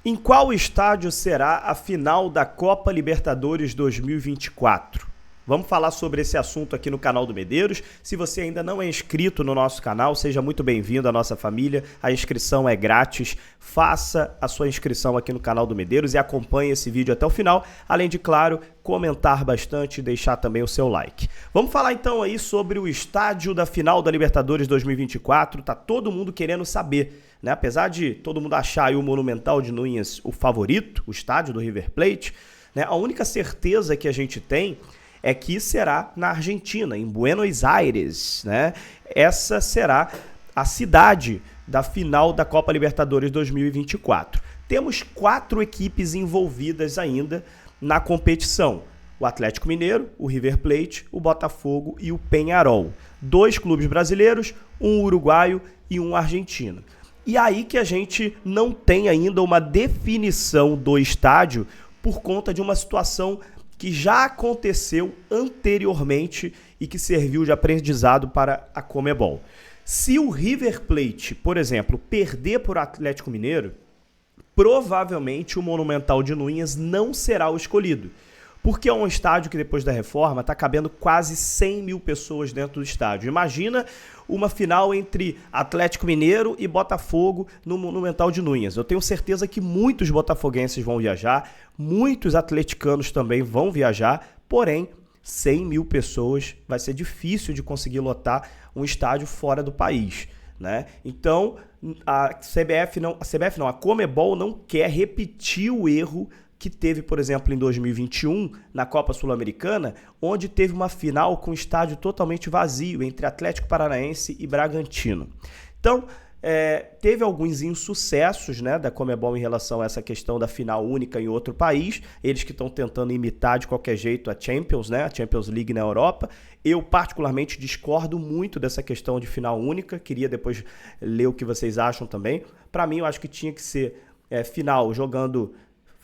Em qual estádio será a final da Copa Libertadores 2024? Vamos falar sobre esse assunto aqui no canal do Medeiros. Se você ainda não é inscrito no nosso canal, seja muito bem-vindo à nossa família. A inscrição é grátis. Faça a sua inscrição aqui no canal do Medeiros e acompanhe esse vídeo até o final. Além de, claro, comentar bastante e deixar também o seu like. Vamos falar então aí sobre o estádio da final da Libertadores 2024. Tá todo mundo querendo saber, né? Apesar de todo mundo achar aí o Monumental de Núñez o favorito, o estádio do River Plate, né? A única certeza que a gente tem é que será na Argentina, em Buenos Aires, né? Essa será a cidade da final da Copa Libertadores 2024. Temos 4 equipes envolvidas ainda na competição: o Atlético Mineiro, o River Plate, o Botafogo e o Peñarol. 2 clubes brasileiros, um uruguaio e um argentino. E aí que a gente não tem ainda uma definição do estádio por conta de uma situação que já aconteceu anteriormente e que serviu de aprendizado para a Conmebol. Se o River Plate, por exemplo, perder por Atlético Mineiro, provavelmente o Monumental de Núñez não será o escolhido, porque é um estádio que depois da reforma está cabendo quase 100 mil pessoas dentro do estádio. Imagina uma final entre Atlético Mineiro e Botafogo no Monumental de Núñez. Eu tenho certeza que muitos botafoguenses vão viajar, muitos atleticanos também vão viajar, porém 100 mil pessoas vai ser difícil de conseguir lotar um estádio fora do país, né? Então a Conmebol não quer repetir o erro que teve, por exemplo, em 2021, na Copa Sul-Americana, onde teve uma final com o estádio totalmente vazio entre Atlético Paranaense e Bragantino. Então, teve alguns insucessos, né, da Conmebol em relação a essa questão da final única em outro país, eles que estão tentando imitar de qualquer jeito a Champions, né, a Champions League na Europa. Eu, particularmente, discordo muito dessa questão de final única, queria depois ler o que vocês acham também. Para mim, eu acho que tinha que ser final jogando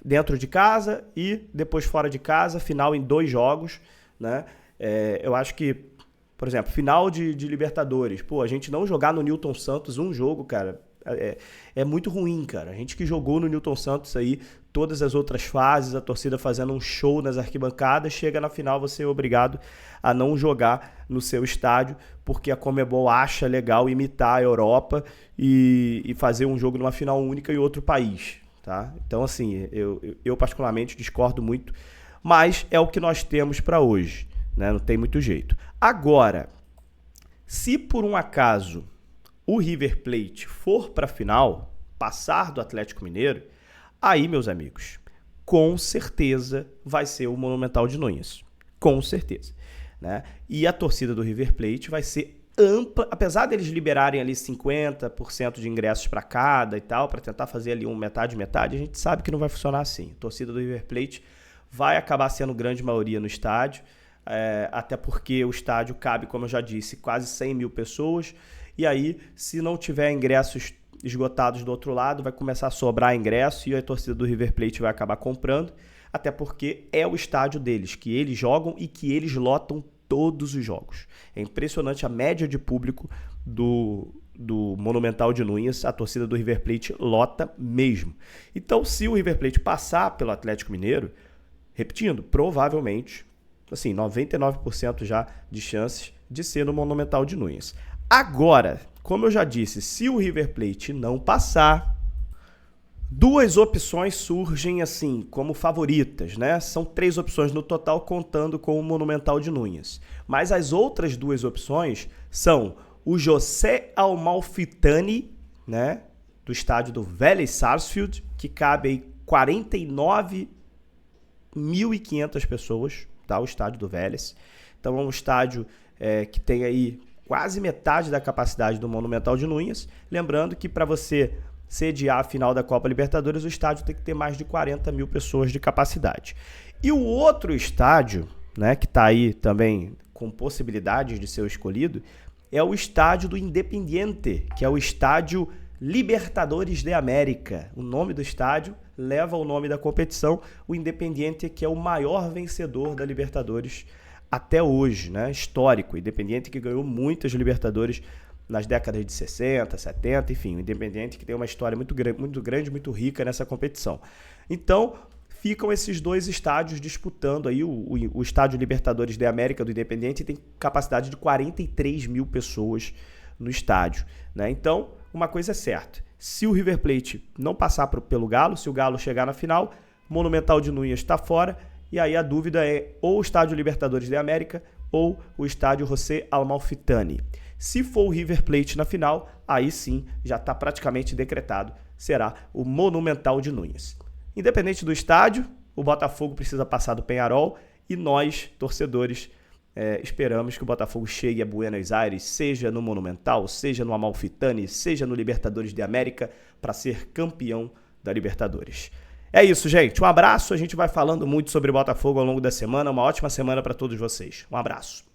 dentro de casa e depois fora de casa, final em 2 jogos, né? Eu acho que, por exemplo, final de Libertadores, a gente não jogar no Newton Santos um jogo, cara, é muito ruim, cara. A gente que jogou no Newton Santos aí, todas as outras fases, a torcida fazendo um show nas arquibancadas, chega na final você é obrigado a não jogar no seu estádio, porque a Conmebol acha legal imitar a Europa e fazer um jogo numa final única em outro país. Tá? Então, assim, eu particularmente discordo muito, mas é o que nós temos para hoje, né? Não tem muito jeito. Agora, se por um acaso o River Plate for para a final, passar do Atlético Mineiro, aí, meus amigos, com certeza vai ser o Monumental de Núñez. Com certeza, né? E a torcida do River Plate vai ser ampla, apesar deles liberarem ali 50% de ingressos para cada e tal, para tentar fazer ali um metade, a gente sabe que não vai funcionar assim. A torcida do River Plate vai acabar sendo grande maioria no estádio, até porque o estádio cabe, como eu já disse, quase 100 mil pessoas, e aí, se não tiver ingressos esgotados do outro lado, vai começar a sobrar ingresso e a torcida do River Plate vai acabar comprando, até porque é o estádio deles, que eles jogam e que eles lotam todos os jogos. É impressionante a média de público do Monumental de Núñez, a torcida do River Plate lota mesmo. Então, se o River Plate passar pelo Atlético Mineiro, repetindo, provavelmente, assim, 99% já de chances de ser no Monumental de Núñez. Agora, como eu já disse, se o River Plate não passar, 2 opções surgem assim, como favoritas, né? São 3 opções no total, contando com o Monumental de Núñez. Mas as outras 2 opções são o José Amalfitani, né? Do estádio do Vélez Sarsfield, que cabe aí 49.500 pessoas, tá? O estádio do Vélez. Então é um estádio que tem aí quase metade da capacidade do Monumental de Núñez. Lembrando que para você sediar a final da Copa Libertadores, o estádio tem que ter mais de 40 mil pessoas de capacidade. E o outro estádio, né, que está aí também com possibilidades de ser escolhido, é o estádio do Independiente, que é o estádio Libertadores de América. O nome do estádio leva o nome da competição, o Independiente, que é o maior vencedor da Libertadores até hoje, né, histórico. Independiente que ganhou muitas Libertadores nas décadas de 60, 70, enfim, o Independiente que tem uma história muito grande, muito rica nessa competição. Então, ficam esses dois estádios disputando aí, o estádio Libertadores de América do Independiente tem capacidade de 43 mil pessoas no estádio, né? Então, uma coisa é certa, se o River Plate não passar pelo Galo, se o Galo chegar na final, Monumental de Núñez está fora, e aí a dúvida é ou o estádio Libertadores de América ou o estádio José Amalfitani. Se for o River Plate na final, aí sim já está praticamente decretado, será o Monumental de Núñez. Independente do estádio, o Botafogo precisa passar do Peñarol e nós, torcedores, esperamos que o Botafogo chegue a Buenos Aires, seja no Monumental, seja no Amalfitani, seja no Libertadores de América, para ser campeão da Libertadores. É isso, gente. Um abraço. A gente vai falando muito sobre o Botafogo ao longo da semana. Uma ótima semana para todos vocês. Um abraço.